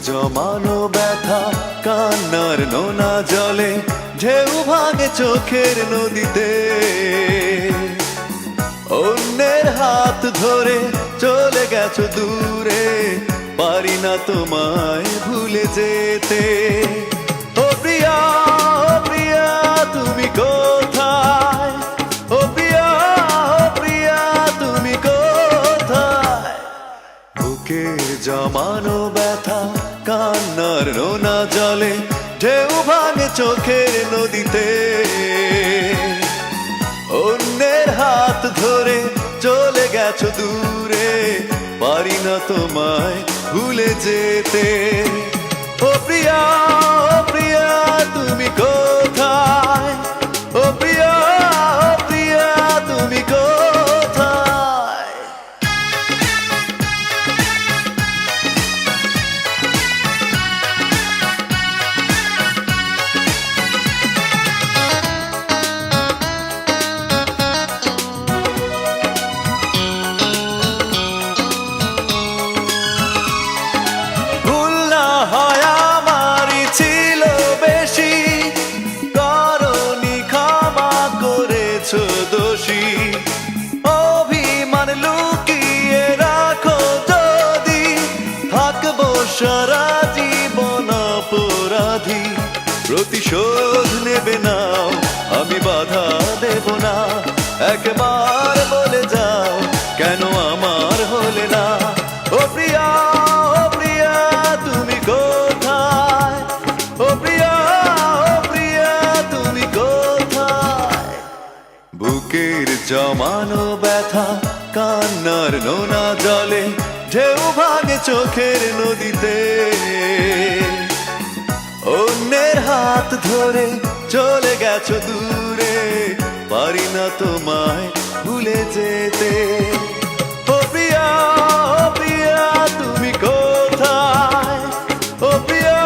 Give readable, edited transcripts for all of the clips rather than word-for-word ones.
জমানো ব্যথা কান্নার নোনা জলে ঢেউ ভাঙে চোখের নদীতে। অন্যের হাত ধরে চলে গেছো দূরে, পারি না তোমায় ভুলে যেতে। ও প্রিয়া, ও প্রিয়া তুমি কোথায়? ও প্রিয়া, ও প্রিয়া তুমি কোথায়? বুকের জমানো ব্যথা কান্নার নোনা জলে ঢেউ ভাঙে চোখের নদীতে। অন্যের হাত ধরে চলে গেছো দূরে, পারি না তোমায় ভুলে যেতে। ও প্রিয়া, ও প্রিয়া তুমি কোথায়? ও প্রিয়া, ও প্রিয়া তুমি কোথায়? অভিমান লুকিয়ে রাখো যদি, থাকবো সারা জীবন অপরাধী। প্রতিশোধ নেবে নাও, আমি বাধা দেব না। একবার বলে যাও, কেন আমার হলে না? ও প্রিয়া, ও প্রিয়া তুমি কোথায়? ও প্রিয়া, ও প্রিয়া তুমি কোথায়? বুকের জমানো ব্যথা কান্নার নোনা জলে ঢেউ ভাঙে চোখের নদীতে। অন্যের হাত ধরে চলে গেছো দূরে, পারি না তোমায় ভুলে যেতে। ও প্রিয়া, ও প্রিয়া তুমি কোথায়? ও প্রিয়া,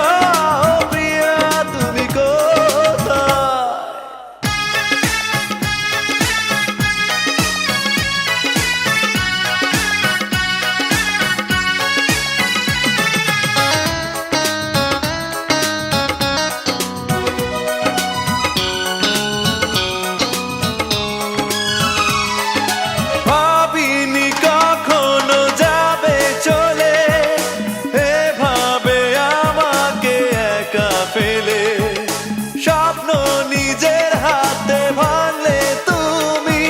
ও প্রিয়া তুমি কোথায়? স্বপ্ন নিজের হাতে ভাঙলে তুমি,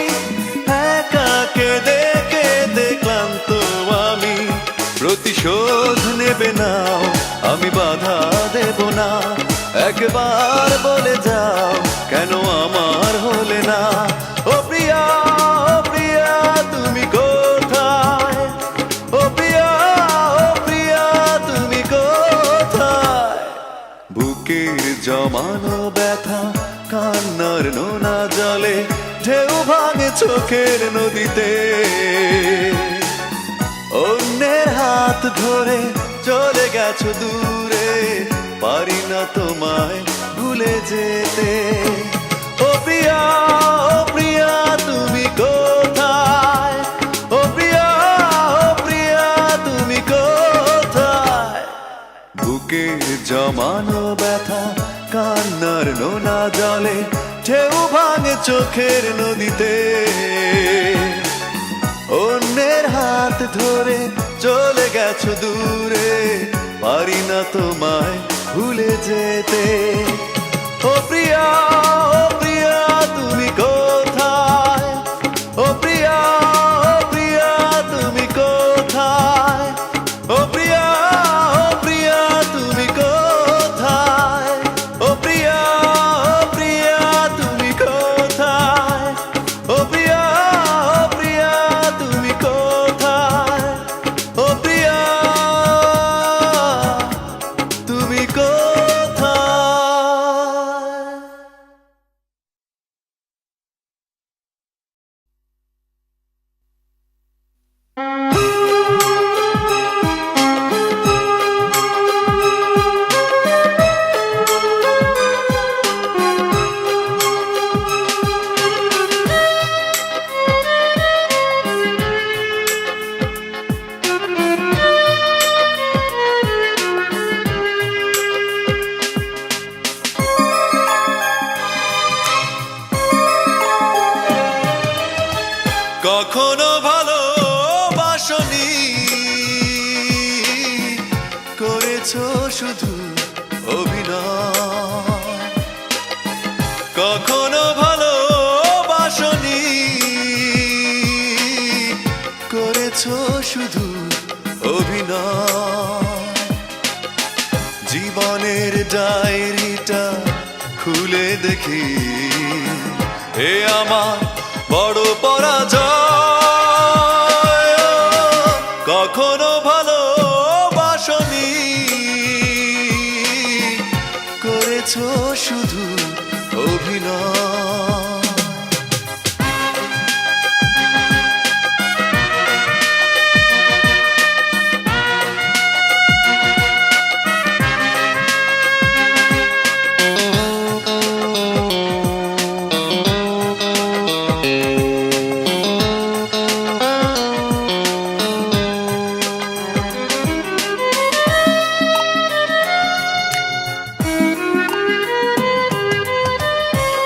একা কেঁদে কেঁদে ক্লান্ত আমি। প্রতিশোধ নেবে নাও, আমি বাধা দেব না। একবার বলে যাও, কেন আমার হলে না? ও প্রিয়া, ও প্রিয়া তুমি কোথায়? ও প্রিয়া, ও প্রিয়া তুমি কোথায়? বুকের জমানো ব্যথা কান্নার নোনা জলে ঢেউ ভাঙে চোখের নদীতে। অন্যের হাত ধরে চলে গেছো দূরে, পারি না তোমায় ভুলে যেতে। ও প্রিয়া, ও প্রিয়া তুমি কোথায়? ও প্রিয়া, ও প্রিয়া তুমি কোথায়? বুকের জমানো ব্যথা কান্নার নোনা জলে ঢেউ ভাঙে চোখের নদীতে। অন্যের হাত ধরে চলে গেছো দূরে, পারি না তোমায় ভুলে যেতে। ও প্রিয়া, ও প্রিয়া তুমি কোথায়? ও প্রিয়া, ও প্রিয়া তুমি কোথায়? ও প্রিয়া, ও প্রিয়া তুমি কোথায়? ও প্রিয়া, ও প্রিয়া তুমি কোথায়? ও প্রিয়া, ও প্রিয়া তুমি কোথায়? ও প্রিয়া তুমি কোথায়? শুধু অভিনয়। জীবনের ডায়েরিটা খুলে দেখি, এ আমার বড় পরাজয়। কখনো ভালোবাসনি, করেছো শুধু অভিনয়।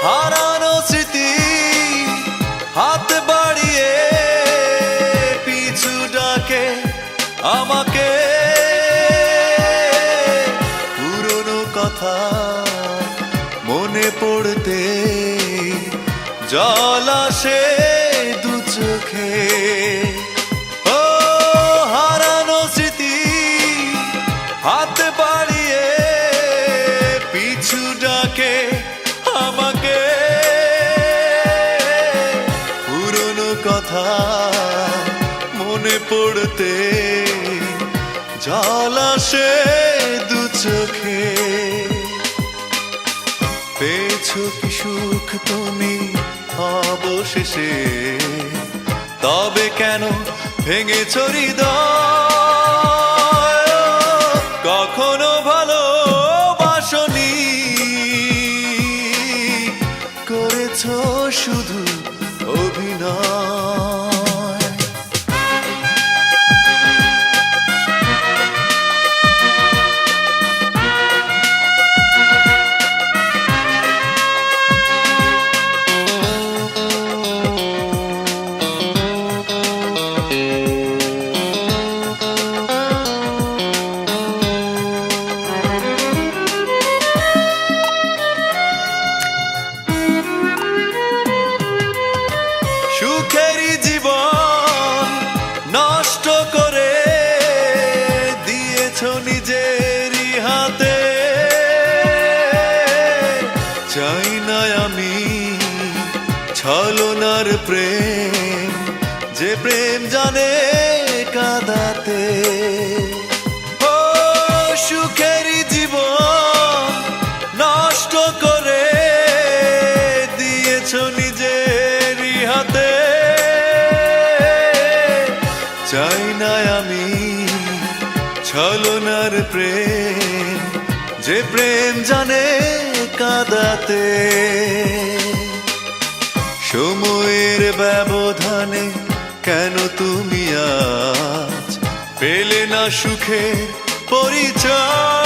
হারানো স্মৃতি হাত বাড়িয়ে পিছু ডাকে আমাকে, পুরনো কথা মনে পড়তে জল আসে দু চোখে। ও হারানো স্মৃতি হাত বাড়িয়ে পিছু ডাকে আমাকে, পুরনো কথা মনে পড়তে জল আসে দু চোখে। পেয়েছো কি সুখ তুমি অবশেষে, তবে কেন ভেঙেছো হৃদয়? কখনো ভালোবাসনি, করেছো শুধু অভিনয়। সুখেরই জীবন নষ্ট করে দিয়েছো নিজেরই হাতে। চাই না আমি ছলনার প্রেম, যে প্রেম জানে কাঁদাতে। ও সুখেরই জীবন নষ্ট করে দিয়েছো নিজেরই হাতে। চাই না আমি ছলনার প্রেম, যে প্রেম জানে কাঁদাতে। সময়ের ব্যবধানে কেন তুমি আজ পেলে না সুখের পরিচয়?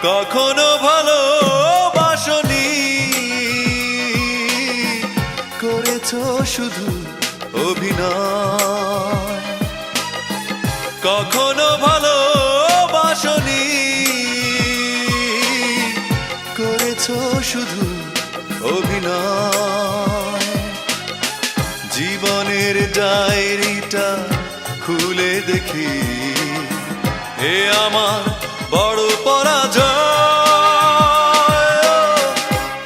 কখনো ভালোবাসনি, করেছো শুধু অভিনয়। কখনো ভালোবাসনি, করেছো শুধু অভিনয়। জীবনের ডায়েরিটা খুলে দেখি, এ আমার বড় পরাজয়।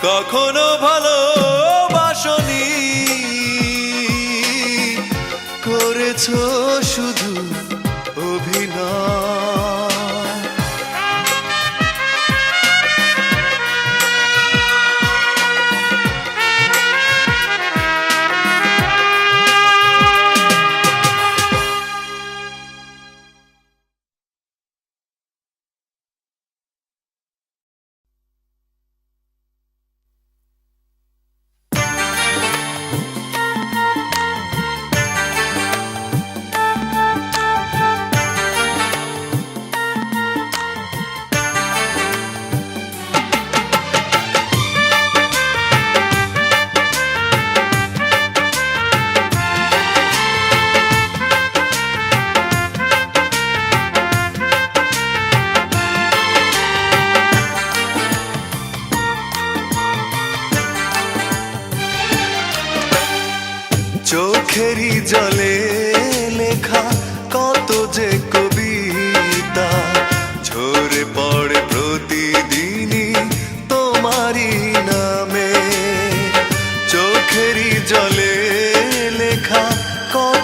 কখনো ভালোবাসনি, করেছো শুধু অভিনয়।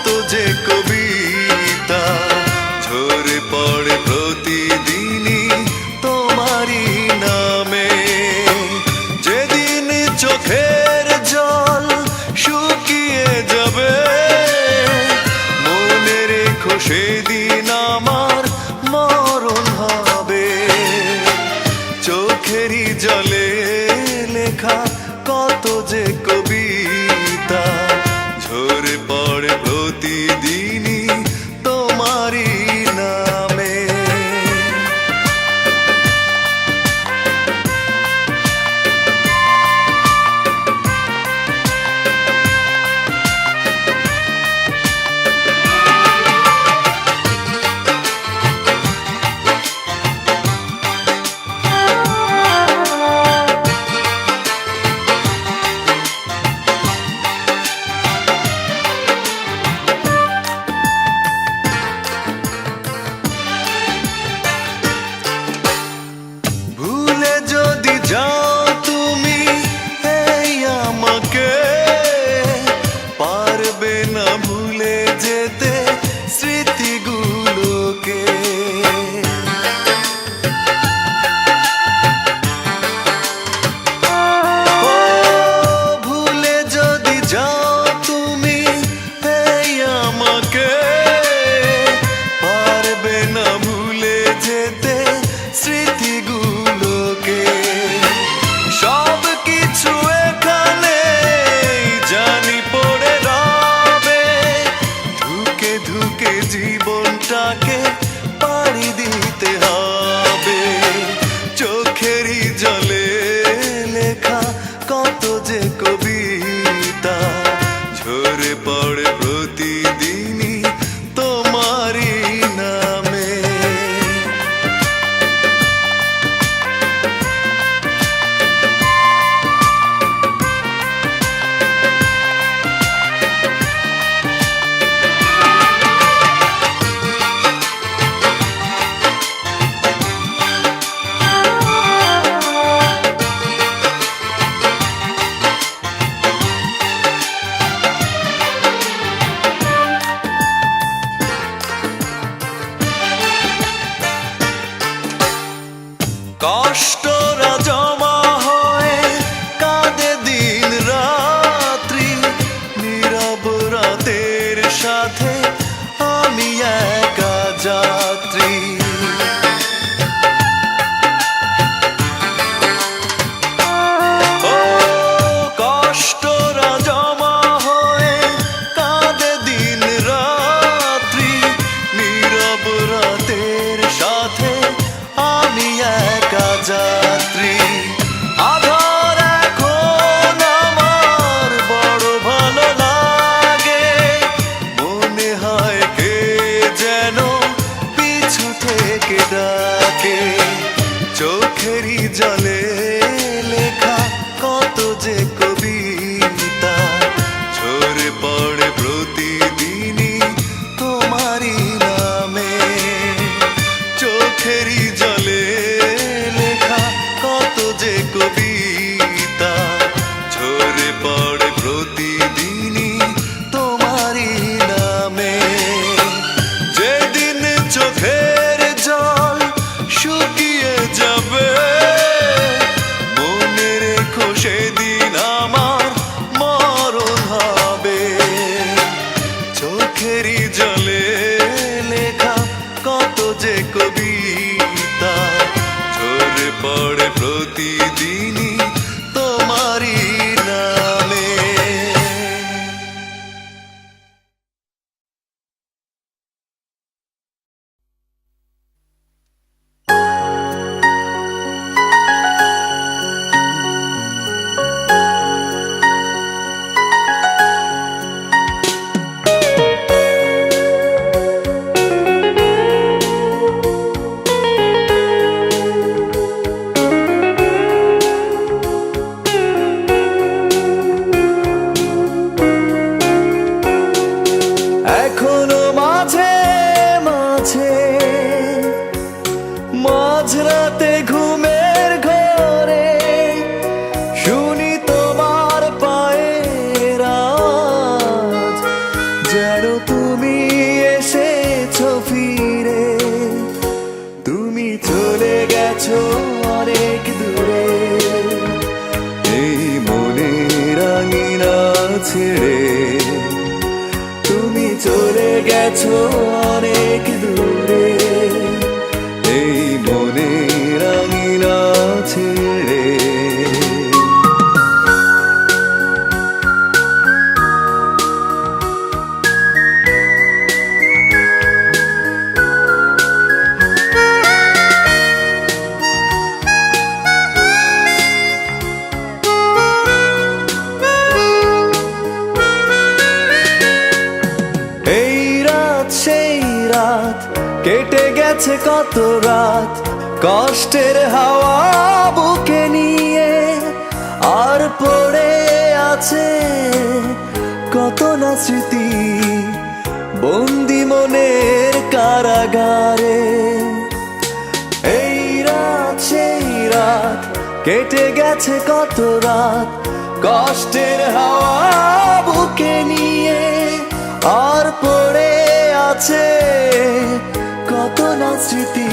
কত যে কবিতা ঝরে পড়ে প্রতিদিনই তোমারই নামে। যেদিন চোখের জল শুকিয়ে যাবে মনে রেখো সেদিন আমার মরণ হবে। চোখেরই জলে লেখা কত যে কবিতা ঝরে পড়ে প্রতিদিনই তোমারই নামে। ভুলে যদি যাও তুমি এই আমাকে পারবে না ভুলে যেতে স্মৃতিগুলোকে। ও ভুলে যদি যাও তুমি এই আমাকে পারবে না ভুলে যেতে স্মৃতিগুলোকে। সব কিছু এখানে জানি পড়ে রবে ধুকে ধুকে জীবনটাকে পাড়ি দিতে হবে। চোখেরই জলে লেখা কত যে কবিতা ঝরে পড়ে প্রতিদিনই তোমারই নামে। তুমি এসেছো ফিরে। তুমি চলে গেছো অনেক দূরে, এই মনের আঙিনা ছেড়ে। তুমি চলে গেছো অনেক দূরে, এই মনের আঙিনা ছেড়ে। কেটে গেছে কত রাত কষ্টের হাওয়া বুকে নিয়ে, আর পড়ে আছে কত না স্মৃতি বন্দি মনের কারাগারে। এই রাত সেই রাত কেটে গেছে কত রাত কষ্টের হাওয়া বুকে নিয়ে, আর পড়ে আছে কত না স্মৃতি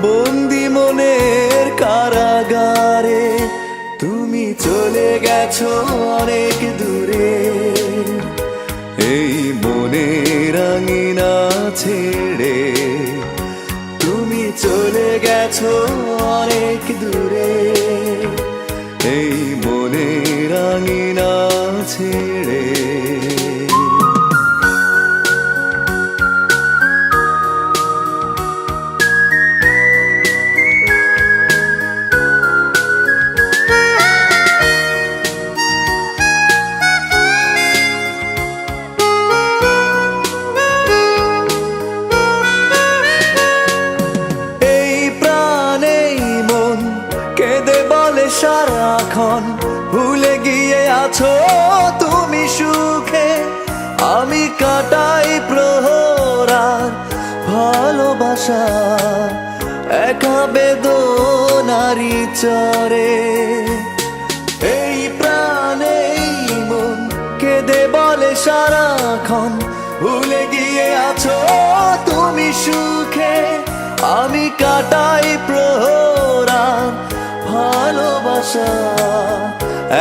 বন্দি মনের কারাগারে। তুমি চলে গেছো অনেক দূরে, এই মনের আঙিনা ছেড়ে। তুমি চলে গেছো অনেক দূরে, এই মনের আঙিনা ছেড়ে। সারাক্ষণ ভুলে গিয়ে আছো তুমি সুখে, আমি কাটাই প্রহরার ভালোবাসা একা বেদনারি চরে। এই প্রাণে মন কেঁদে বলে সারাক্ষণ ভুলে গিয়ে আছো তুমি সুখে, আমি কাটাই প্রহরার ভালোবাসা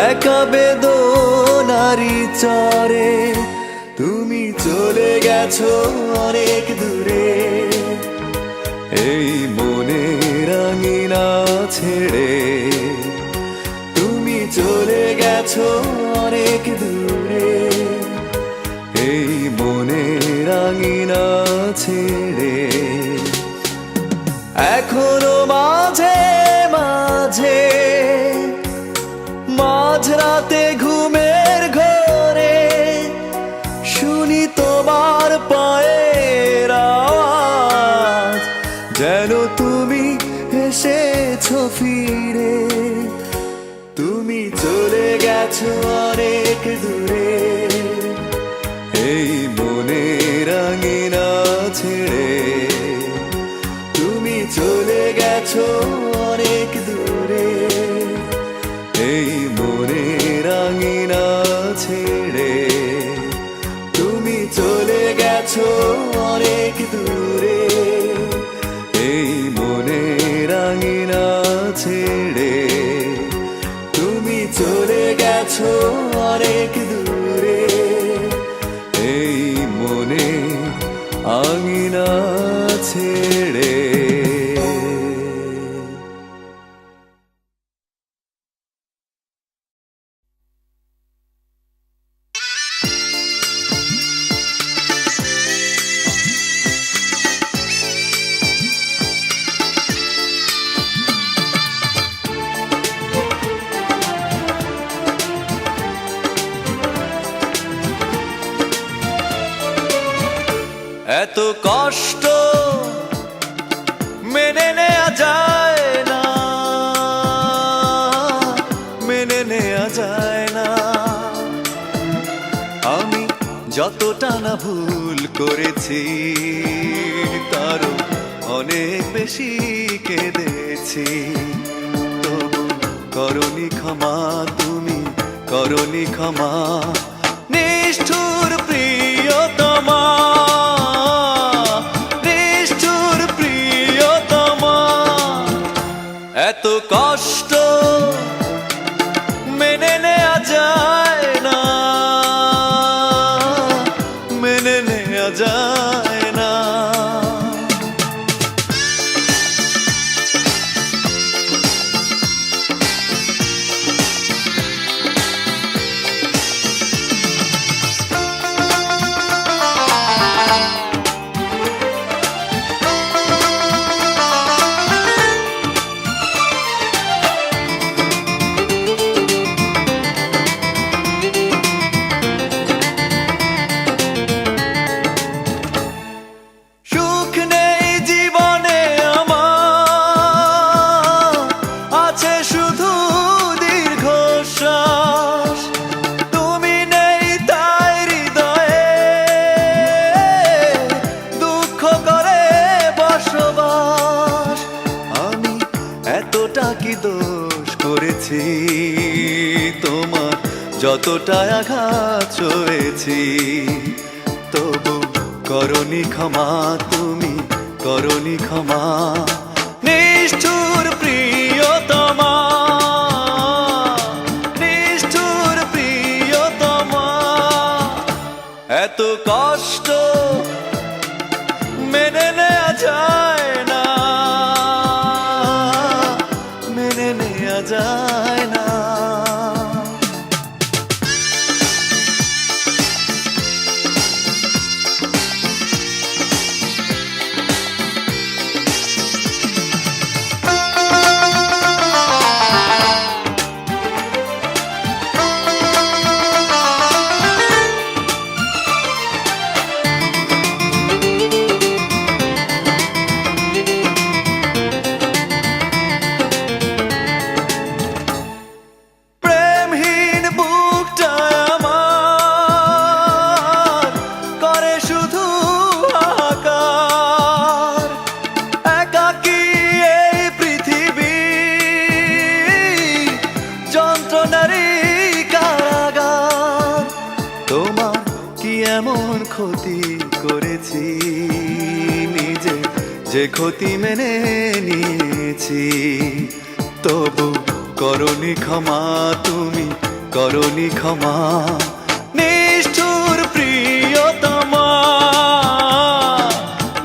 একা বেদনারি চরে। তুমি চলে গেছো অনেক দূরে, এই মনের আঙিনা ছেড়ে। তুমি চলে গেছো অনেক দূরে, এই মনের আঙিনা ছেড়ে। এখনো মাঝে মাঝে মাঝরাতে ঘুমের ঘরে শুনি তোমার পায়ের আওয়াজ, যেন তুমি এসেছো ফিরে। তুমি চলে গেছো অনেক দূরে, এই মনের আঙিনা ছেড়ে। তুমি চলে গেছো অনেক দূরে, এই মনের আঙিনা ছেড়ে। তুমি চলে গেছো অনেক দূরে, এই মনের আঙিনা ছেড়ে। তুমি চলে গেছো অনেক দূরে, এই মনের আঙিনা ছেড়ে। এত কষ্ট মেনে নেওয়া যায় না, মেনে নেওয়া যায় না। আমি যতটা না ভুল করেছি তারও অনেক বেশি কেঁদেছি। তবু করনি ক্ষমা, তুমি করনি ক্ষমা। নিষ্ঠুর প্রিয় মেনে নেওয়া যায় না। দোষ করেছি তোমার, যতটা আঘাত সয়েছি, তবু করনি ক্ষমা, তুমি করনি ক্ষমা। নিষ্ঠুর প্রিয়তমা, নিষ্ঠুর প্রিয়তমা, এত কষ্ট মেনে নেওয়া যায় না, মেনে নেওয়া যায় না। তোমার কি এমন ক্ষতি করেছি, নিজে যে ক্ষতি মেনে নিয়েছি, তবু করনি ক্ষমা, তুমি করনি ক্ষমা। নিষ্ঠুর প্রিয়তমা,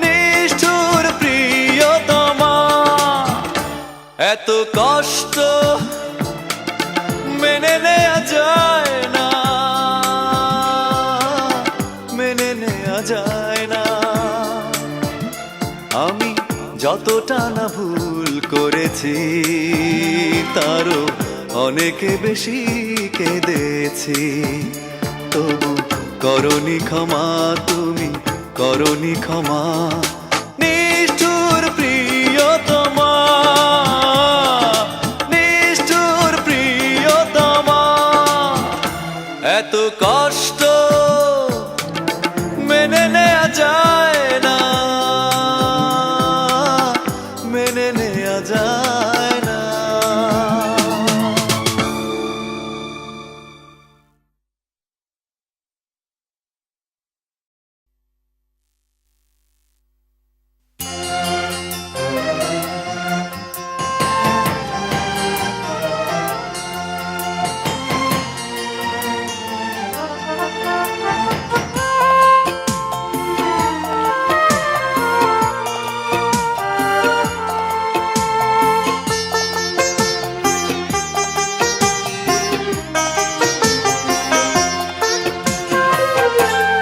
নিষ্ঠুর প্রিয়তমা, এত কষ্ট মেনে নেওয়া যায় না, মেনে নেওয়া যায় না। আমি যতটা না ভুল করেছি, তারও অনেক বেশি কেঁদেছি, তবু করনি ক্ষমা, তুমি করনি ক্ষমা। নিষ্ঠুর প্রিয়তমা, নিষ্ঠুর প্রিয়তমা, এত কষ্ট মেনে নেওয়া যায় না, মেনে নেওয়া যায় না।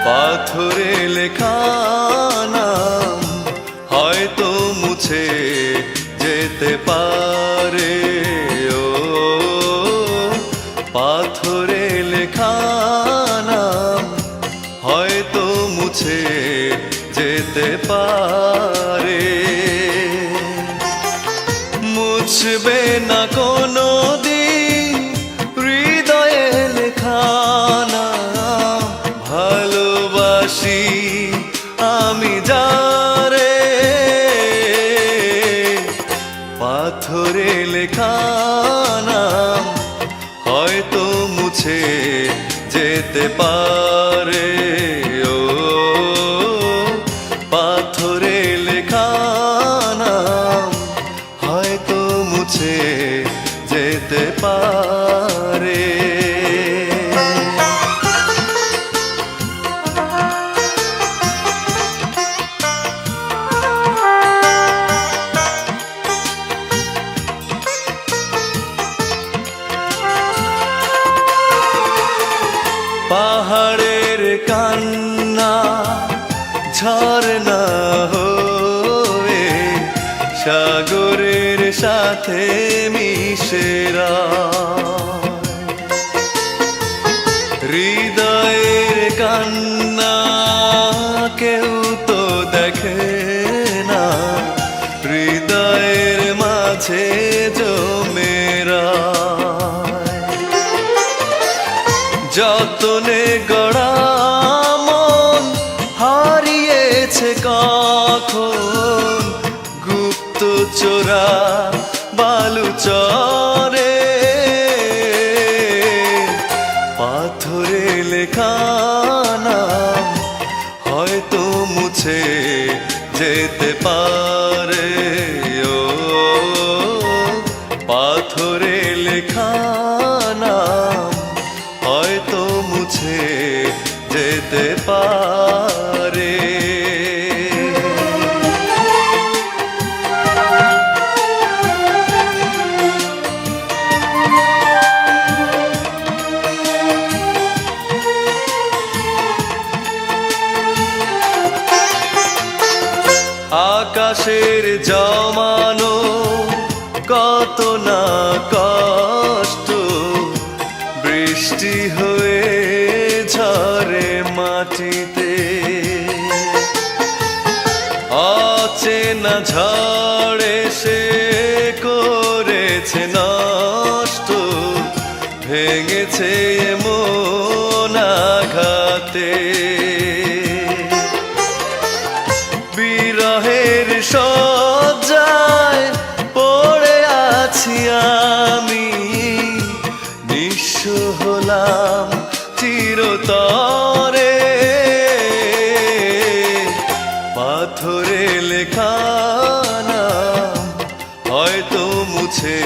পাথরে লেখা নাম হয়তো মুছে যেতে পারে, ও পাথরে লেখা নাম হয়তো মুছে যেতে পারে, মুছবে না কোনো দিন হৃদয়ে লেখা নাম। ভালোবাসি আমি যারে, পাথরে লেখা নাম হয়তো মুছে যেতে পারে, ও পাথরে লেখা নাম হয়তো মুছে যেতে পারে। ঝরনা হয়ে সাগরের সাথে মিশেরা, হৃদয়ের কান্না কেউ তো দেখে না, হৃদয়ের মাঝে জমেরা। যতনে গড়া মন হারিয়েছে কখন, গুপ্ত চোরা বালুচরে পাথরে লেখা নাম হয়তো মুছে যেতে পারে। ও পাথরে লেখা নাম হয়তো মুছে যেতে পারে। আকাশের জমানো কত না কষ্ট, বৃষ্টি হয়ে ঝরে মাটিতে। অচেনা ঝড়ে সে করেছে নষ্ট, ভেঙেছে মন আঘাতে। বিরহের শয্যায় পড়ে আছি আমি, নিঃস্ব হলাম চিরতরে। পাথরে লেখা নাম হয়তো মুছে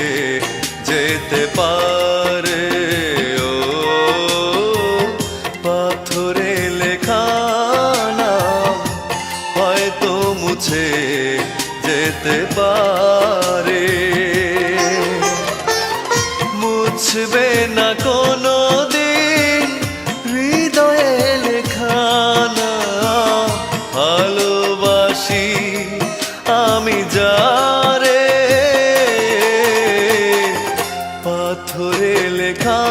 যেতে পারে। ও পাথরে লেখা নাম হয়তো মুছে যেতে পারে। মুছবে না কোনো দিন হৃদয়ে লেখা নাম, ভালোবাসি আমি যারে। পাথরে লেখা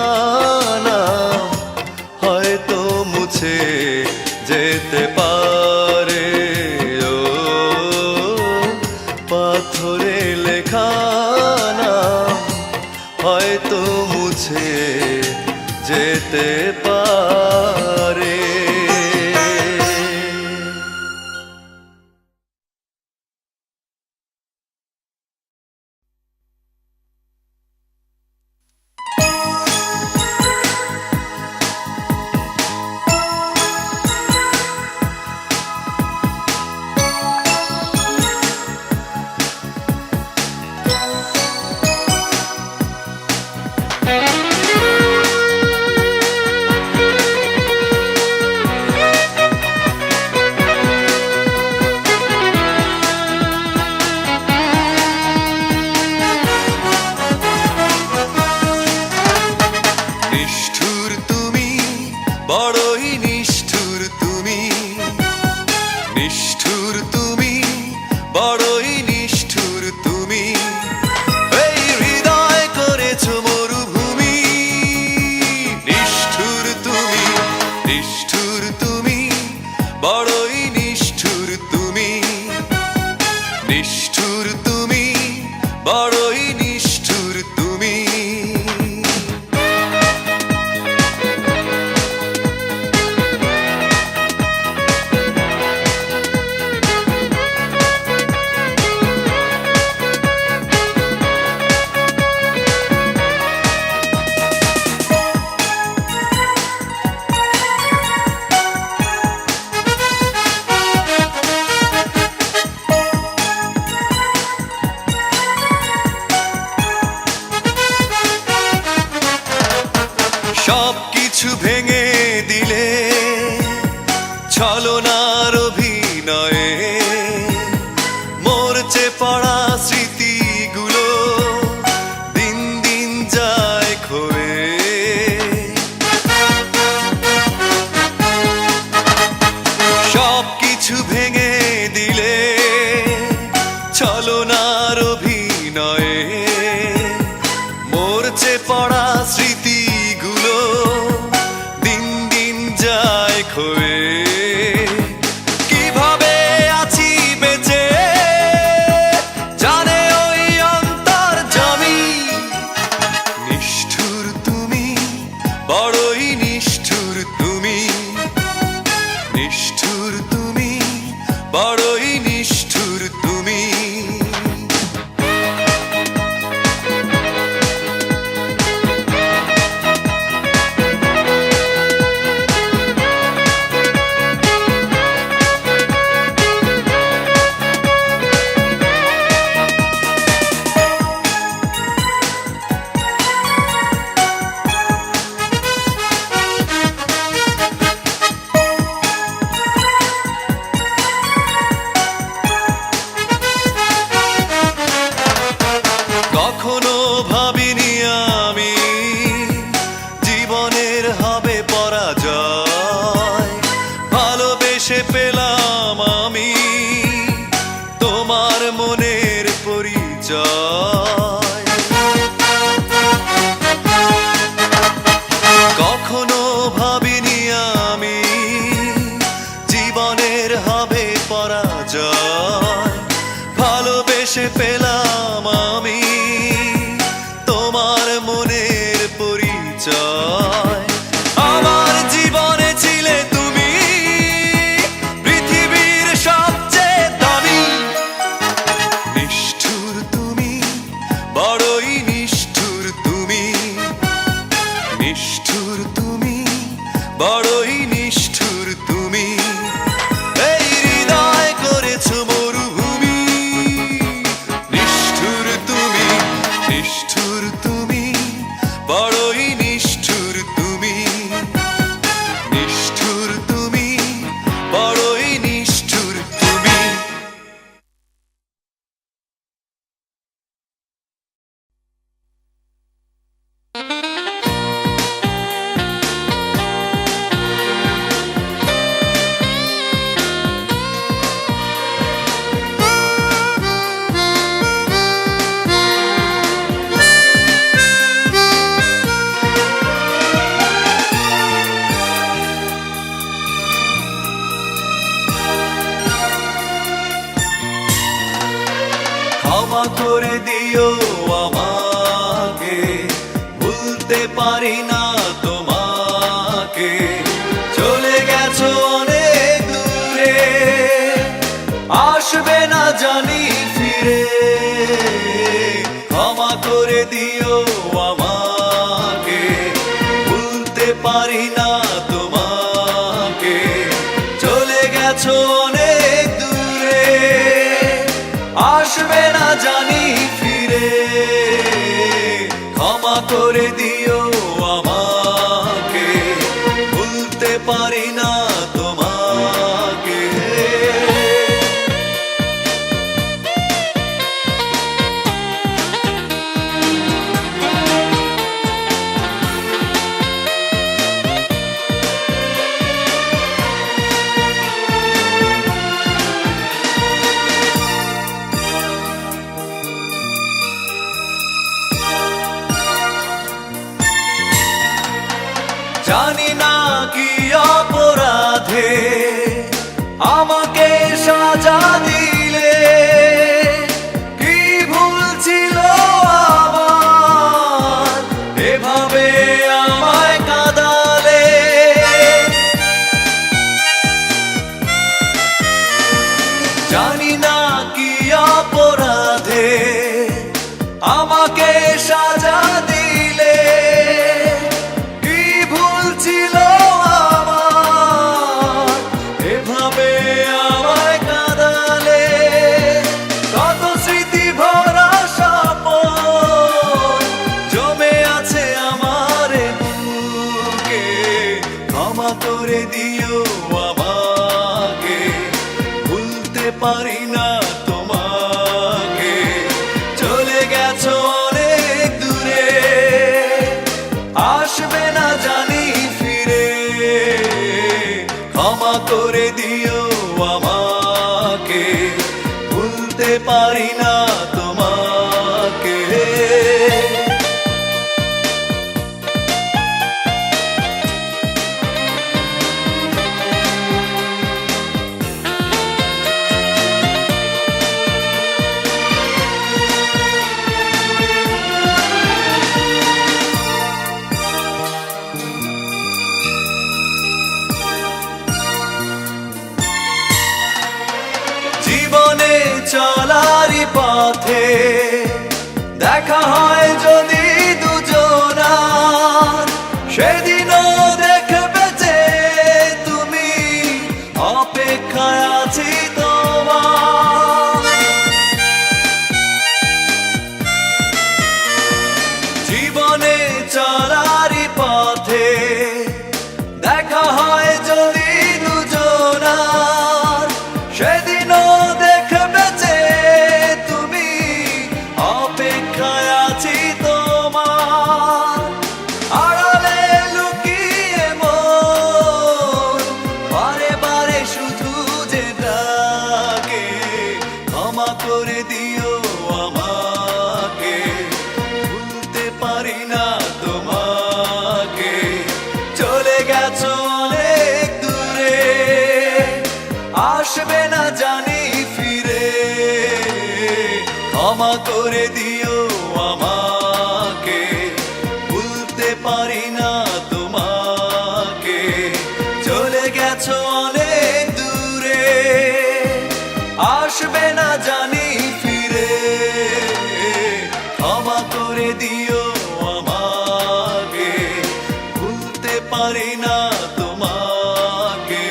নাম হয়তো মুছে যেতে পারে। ও পাথরে লেখা নাম হয়তো মুছে যেতে পারে। সবকিছু ভেঙে দিলে ছলনার অভিনয়ে মরচে পড়া স্মৃতিগুলো দিন দিন যায় ক্ষয়ে। সবকিছু কিছু ভেঙে দিলে ছলনার অভিনয়ে মরচে পড়া স্মৃতিগুলো দিন দিন যায় ক্ষয়ে কিভাবে আছি বেঁচে জানে ওই অন্তর্যামী নিষ্ঠুর তুমি বড়ই নিষ্ঠুর তুমি নিষ্ঠুর তুমি বড়ই নিষ্ঠুর তুমি কখনো ভাবিনি আমি জীবনের হবে পরাজয় ভালোবেসে পেলাম আমি তোমার মনের পরিচয় কখনো ভাবিনি আমি জীবনের হবে পরাজয় ভালোবেসে পেলাম আমি তোমার মনের পরিচয় আমার জীবনে ছিলে তুমি পৃথিবীর সবচেয়ে দামি নিষ্ঠুর তুমি বড়ই নিষ্ঠুর তুমি নিষ্ঠুর তুমি বড়ই নিষ্ঠুর তুমি এই হৃদয় করেছো মরুভূমি নিষ্ঠুর তুমি নিষ্ঠুর তুমি বড়ই নিষ্ঠুর তুমি নিষ্ঠুর তুমি বড়ই নিষ্ঠুর তুমি ক্ষমা করে দিও আমাকে ভুলতে পারি না তোমাকে চলে গেছো অনেক দূরে আসবে না জানি ফিরে ক্ষমা করে দিও আমাকে ভুলতে পারি না তোমাকে চলে গেছো অনেক দূরে আসবে না জানি ফিরে ক্ষমা করে দিও আমাকে ভুলতে পারি না তোমাকে জানি না কি অপরাধে আমাকে সাজা দিলে কি ভুল ছিল আমার এভাবে আমায় কাঁদালে জানি না কি অপরাধে আমাকে সাজা দিলে ছিল আমার এভাবে আমায় কাঁদালে কত স্মৃতি ভরা স্বপন জমে আছে আমার বুকে ক্ষমা করে দিও আমাকে ভুলতে পারি না তোমাকে চলে গেছো অনেক দূরে আসবে না জানি ফিরে ক্ষমা করে দিও আমাকে পারি না তোমাকে। জীবনে চলারই পথে দেখা হয় যদি দুজনার, সেদিনও দেখবে যে তুমি, অপেক্ষায় আছি তোমার। জীবনে চলারই পথে দেখা হয় যদি দুজনার, সেদিনও দেখবে যে তুমি, অপেক্ষায় আছি তোমার। আড়ালে লুকিয়ে মন বারে বারে শুধু যে ডাকে, ক্ষমা করে দিও আমাকে, ভুলতে পারি না তোমাকে। চলে গেছো অনেক দূরে, আসবে না জানি ফিরে, ক্ষমা করে দিও আমাকে, ভুলতে পারি না তোমাকে। চলে গেছো অনেক দূরে, আসবে না জানি ফিরে, ক্ষমা করে দিও আমাকে, ভুলতে পারি না তোমাকে।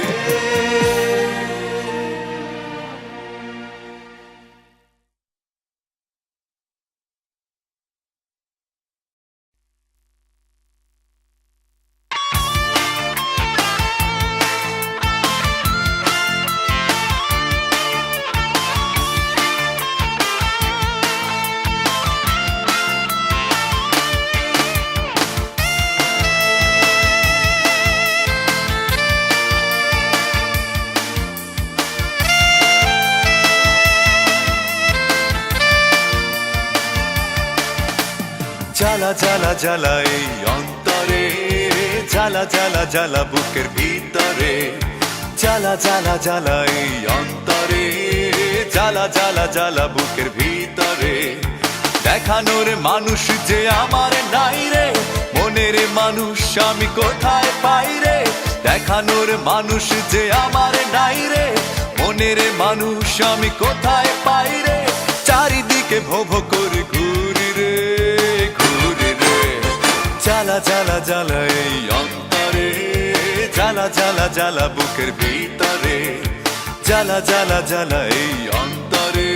জ্বালা জ্বালা জ্বালা এই অন্তরে, জ্বালা জ্বালা জ্বালা বুকের ভিতরে, জ্বালা জ্বালা জ্বালা এই অন্তরে, জ্বালা জ্বালা জ্বালা বুকের ভিতরে। দেখানোর মানুষ যে আমার নাই রে, মনের মানুষ আমি কোথায় পাই রে। দেখানোর মানুষ যে আমার নাই রে, মনের মানুষ আমি কোথায় পাই রে। চারিদিকে ভো ভো করে ঘুরি রে, ঘুরি রে। জ্বালা জ্বালা জ্বালা এই অন্তরে, জ্বালা জ্বালা জ্বালা বুকের ভিতরে, জ্বালা জ্বালা জ্বালা এই অন্তরে,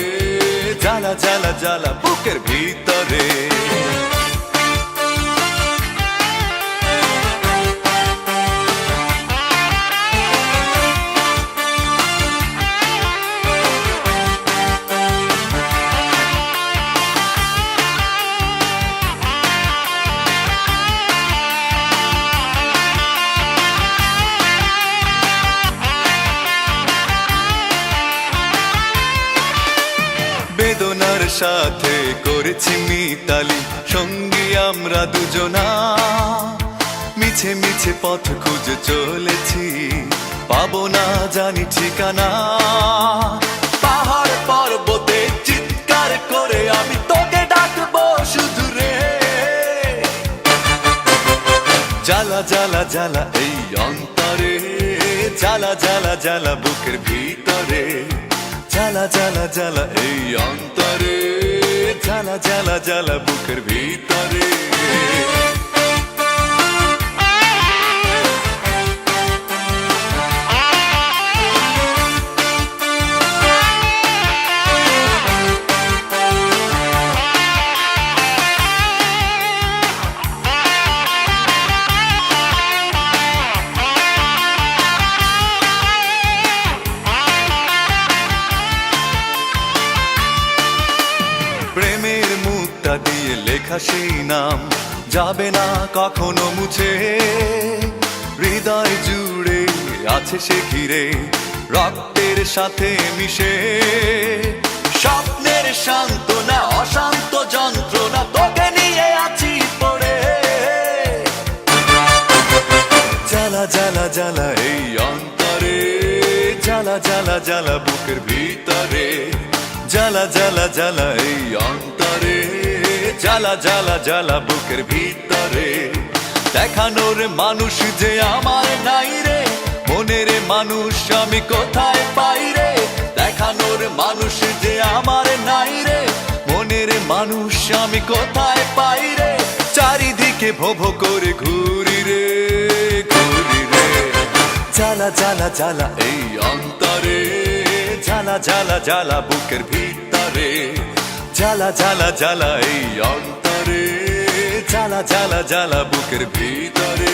জ্বালা জ্বালা জ্বালা বুকের ভিতরে। বেদনার সাথে করেছি মিতালি, সঙ্গী আমরা দুজনা। মিছে মিছে পথ খুঁজে চলেছি, পাবো না জানি ঠিকানা। পাহাড় পর্বতে চিৎকার করে আমি তোকে ডাকবো শুধু রে। জ্বালা জ্বালা জ্বালা এই অন্তরে, জ্বালা জ্বালা জ্বালা বুকের ভিতরে, জ্বালা জ্বালা জ্বালা এই অন্তরে, জ্বালা জ্বালা জ্বালা বুকের ভিতরে। প্রেমের মুখটা দিয়ে লেখা সেই নাম যাবে না কখনো মুছে। হৃদয় জুড়ে আছে সে ঘিরে, রক্তের সাথে মিশে। স্বপ্নের সান্ত্বনা, অশান্ত যন্ত্রণা তোকে নিয়ে আছি পড়ে। জ্বালা জ্বালা জ্বালা এই অন্তরে, জ্বালা জ্বালা জ্বালা বুকের ভিতরে, জ্বালা জ্বালা জ্বালা এই অন্তরে, জ্বালা জ্বালা জ্বালা বুকের ভিতরে। দেখানোর মানুষ যে আমার নাই রে, মনের মানুষ আমি কোথায় পাই রে। দেখানোর মানুষ যে আমার নাই রে, মনের মানুষ আমি কোথায় পাই রে। চারিদিকে ভো ভো করে ঘুরি রে, ঘুরি রে। জ্বালা জ্বালা জ্বালা এই অন্তরে, জ্বালা জ্বালা জ্বালা বুকের ভিতরে, জ্বালা জ্বালা জ্বালা এই অন্তরে, জ্বালা জ্বালা জ্বালা বুকের ভিতরে।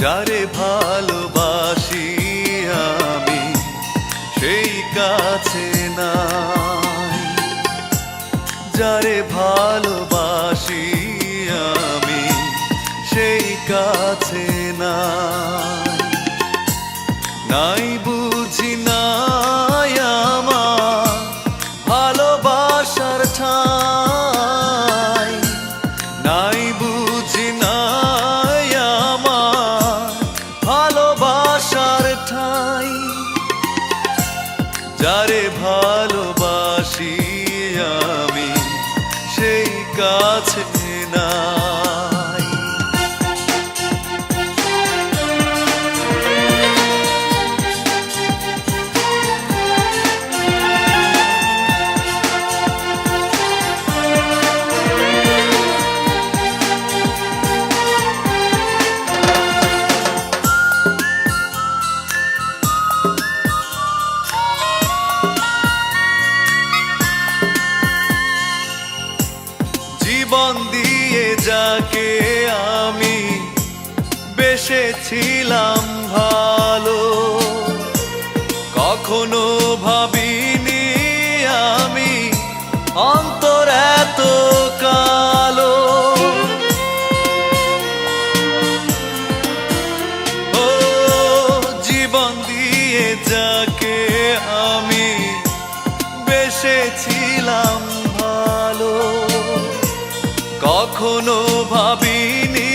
যারে ভালোবাসি আমি সেই কাছে নাই, যারে ভালোবাসি আমি সেই কাছে নাই। নাই বুঝি নাই আমার ভালোবাসার ঠাই, নাই বুঝি নাই আমার ভালোবাসার ঠাই। যারে ভালোবাসি আমি সেই কাছে নাই। জীবন দিয়ে যাকে আমি বেসেছিলাম ভালো, কখনো ভাবিনি আমি অন্তর এত কালো। ও জীবন দিয়ে যাকে আমি বেসেছিলাম ভালো, কখনো ভাবিনি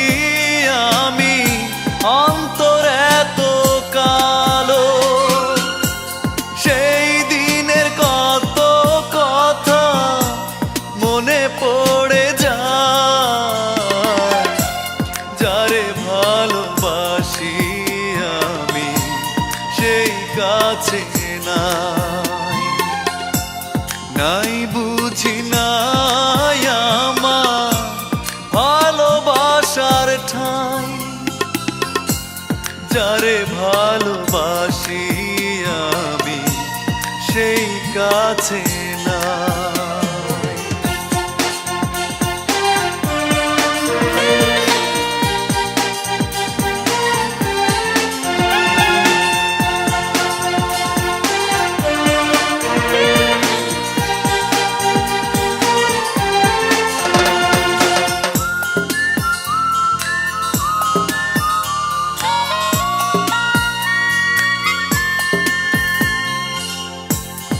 আমি অন্তর এত কালো। সেই দিনের কত কথা মনে পড়ে যায়, যারে ভালোবাসি আমি সেই কাছে নাই। নাই বুঝি নাই আমার ভালোবাসার ঠাই, যারে ভালোবাসি আমি সেই কাছে নাই।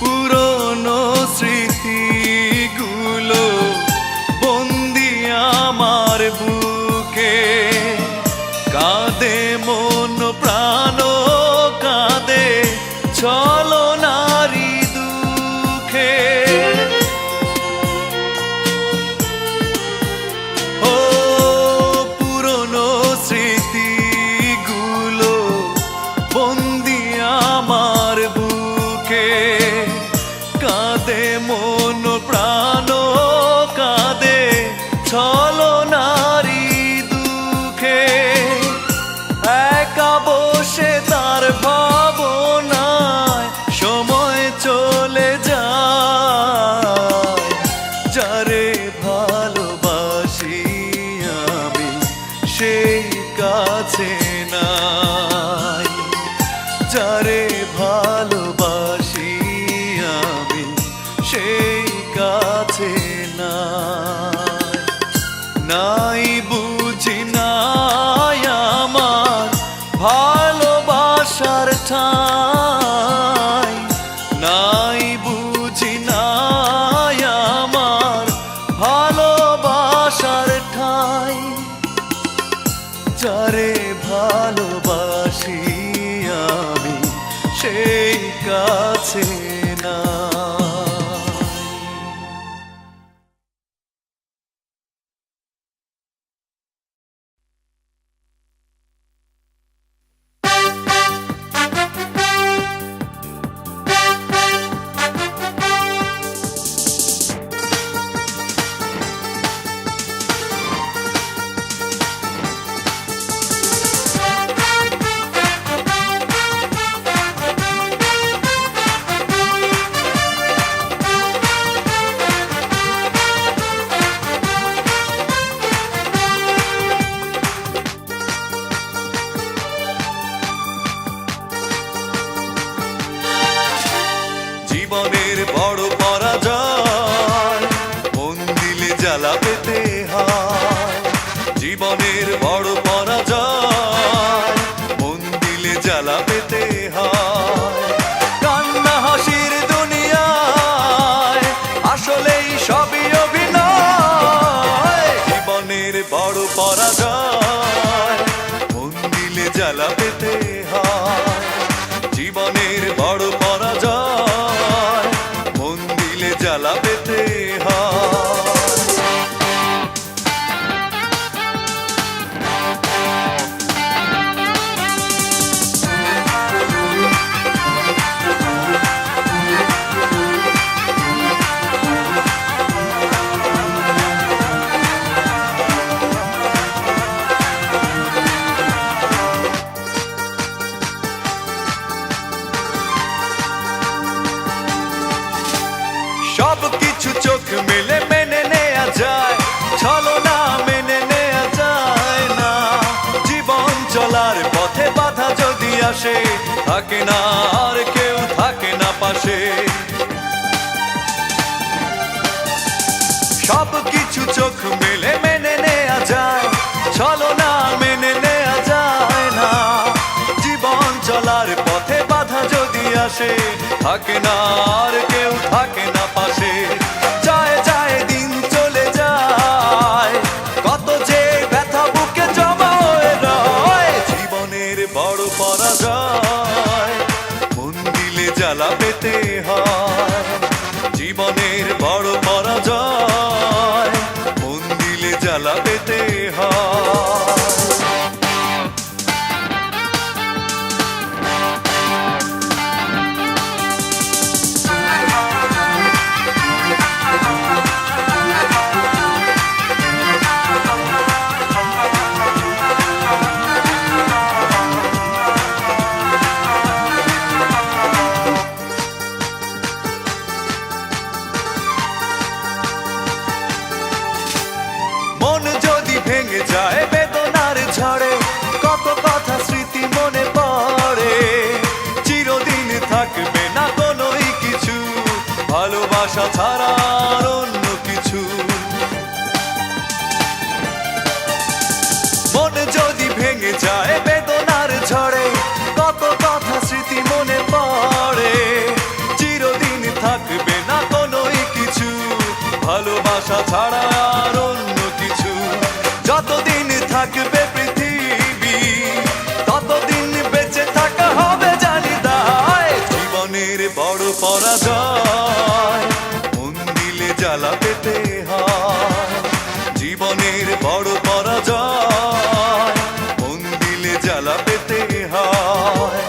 পুরনো স্মৃতিগুলো বন্দি আমার বুকে, কাঁদে মন প্রাণ কাঁদে ছলনারি দুঃখে। ও পুরনো স্মৃতিগুলো বন্দি আমার বুকে, কাঁদে মন প্রাণ কাঁদে ছলনারি দুঃখে। একা বসে তার ভাবনায় সময় চলে যায়, যারে ভালোবাসি কাছে না। জীবনের বড় পরাজয় মন দিলে জ্বালা পেতে হয়। জীবনের বড় পরাজয় মন দিলে জ্বালা পেতে হয়। কান্না হাসির দুনিয়ায় আসলেই সবই অভিনয়। জীবনের বড় পরাজয় মন দিলে জ্বালা পেতে হয়। জীবনের বড় পরাজয় মন দিলে জ্বালা পেতে হয়। সব কিছু চোখ মেলে মেনে নেয়া যায়, ছলনা মেনে নেয়া যায় না। জীবন চলার পথে বাধা যদি আসে, থাকে না আর কেউ থাকে না পাশে। সব কিছু চোখ মেলে মেনে নেয়া যায়, ছলনা মেনে নেয়া যায় না। জীবন চলার পথে বাধা যদি আসে, থাকে না আর কেউ থাকে না পাশে। যায় যায় দিন চলে যায়, কত যে ব্যথা বুকে জমা হয়ে রয়। জীবনের বড় পরাজয় মন দিলে জ্বালা পেতে হয়। জীবনের বড় পরাজয় মন দিলে জ্বালা পেতে হয়। মন যদি ভেঙে যায় বেদনার ঝড়ে, কত কথা স্মৃতি মনে পড়ে। চিরদিন থাকবে না কোনোই কিছু, ভালোবাসা ছাড়া আর অন্য কিছু। মন যদি ভেঙে যায় বেদনার ঝড়ে, কত কথা স্মৃতি মনে পড়ে। চিরদিন থাকবে না কোনোই কিছু, ভালোবাসা ছাড়া আর অন্য কিছু। যতদিন থাকবে পৃথিবী, ততদিন বেঁচে থাকা হবে জানি দায়। জীবনের বড় পরাজয় মন দিলে জ্বালা পেতে হয়। জীবনের বড় পরাজয় মন দিলে জ্বালা পেতে হয়।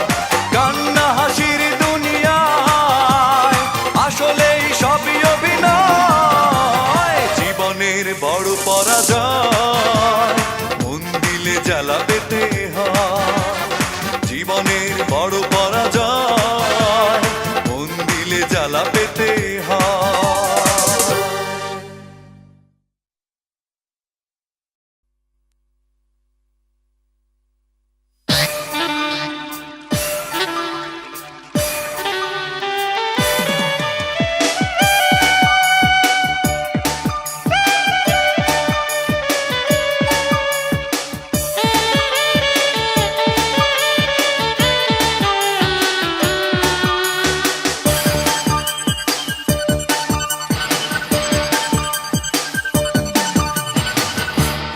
কান্না হাসির দুনিয়ায় আসলেই সবই অভিনয়। জীবনের বড় পরাজয় মন দিলে জ্বালা পেতে হয়। জীবনের বড় পরাজয় মন দিলে জ্বালা পেতে হয়।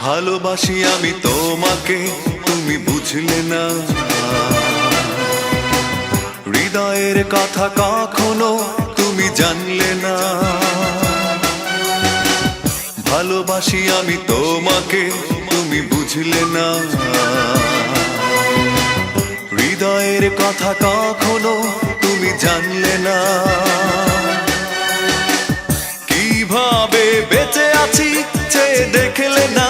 ভালোবাসি আমি তোমাকে, তুমি বুঝলে না। হৃদয় হৃদয়ের কথা কখনো তুমি জানলে না। ভালোবাসি আমি তোমাকে, তুমি বুঝলে না। হৃদয়ের কথা কখনো তুমি জানলে না। কিভাবে বেঁচে আছি চেয়ে দেখলে না।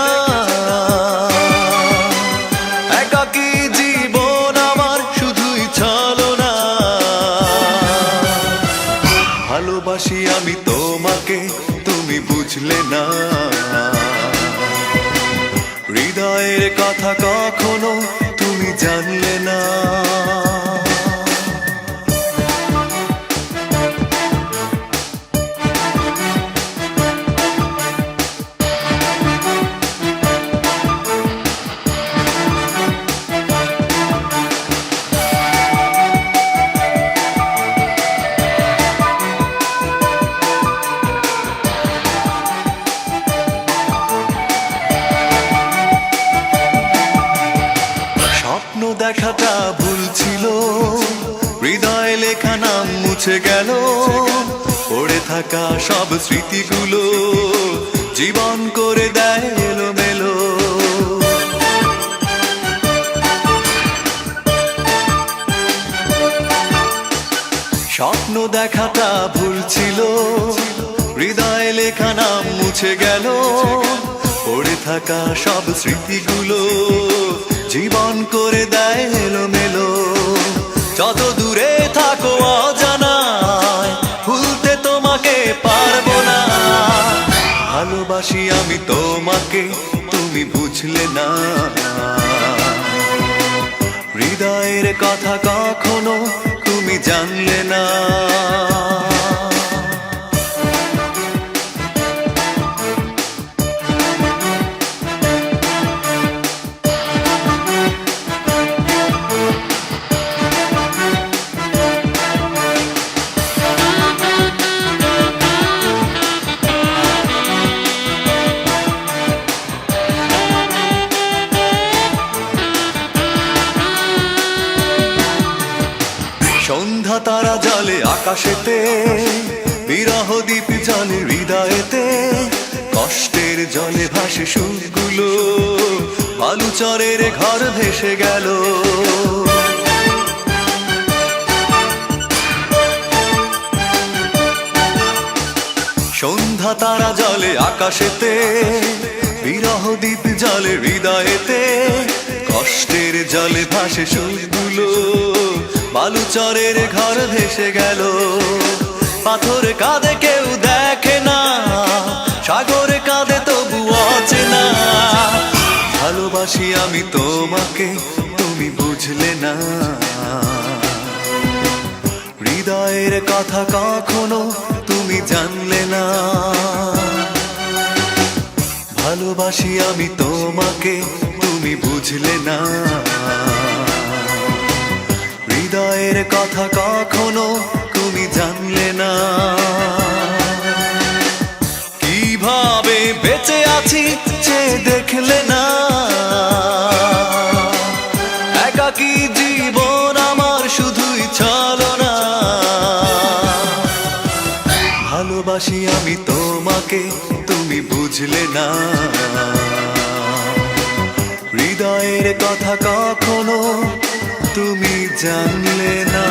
একাকী জীবন আমার শুধুই ছলনা। ভালোবাসি আমি তোমাকে, তুমি বুঝলে না। হৃদয়ের কথা কখনো তুমি জানলে না। স্বপ্ন দেখাটা ভুল ছিল, হৃদয়ে লেখা নাম মুছে গেল। পড়ে থাকা সব স্মৃতিগুলো জীবন করে দেয় এলোমেলো। স্বপ্ন দেখাটা ভুল ছিল, হৃদয়ে লেখা নাম মুছে গেল। পড়ে থাকা সব স্মৃতিগুলো জীবন করে দেয় এলোমেলো। যত দূরে থাকো অজানায়, ভুলতে তোমাকে পারবো না। ভালোবাসি আমি তোমাকে, তুমি বুঝলে না। হৃদয়ের কথা কখনো তুমি জানলে না। সন্ধ্যা তারা জলে আকাশেতে, বিরহ দ্বীপ জলে হৃদয়েতে। কষ্টের জলে ভাসে সুরগুলো, বালুচরের ঘর ভেসে গেল। সন্ধ্যা তারা জলে আকাশেতে, বিরহ দ্বীপ জলে হৃদয়েতে। কষ্টের জলে ভাসে সুরগুলো, বালুচরের ঘর ভেসে গেল। পাথর কাঁদে কেউ দেখে না, সাগর কাঁদে তবু অচেনা। ভালোবাসি আমি তোমাকে, তুমি বুঝলে না। হৃদয়ের কথা কখনো তুমি জানলে না। ভালোবাসি আমি তোমাকে, তুমি বুঝলে না। হৃদয়ের কথা কখনো তুমি জানলে না। কিভাবে বেঁচে আছি চেয়ে দেখলে না। একাকী জীবন আমার শুধুই ছলনা। ভালোবাসি আমি তোমাকে, তুমি বুঝলে না। হৃদয়ের কথা কখনো তুমি জানলে না।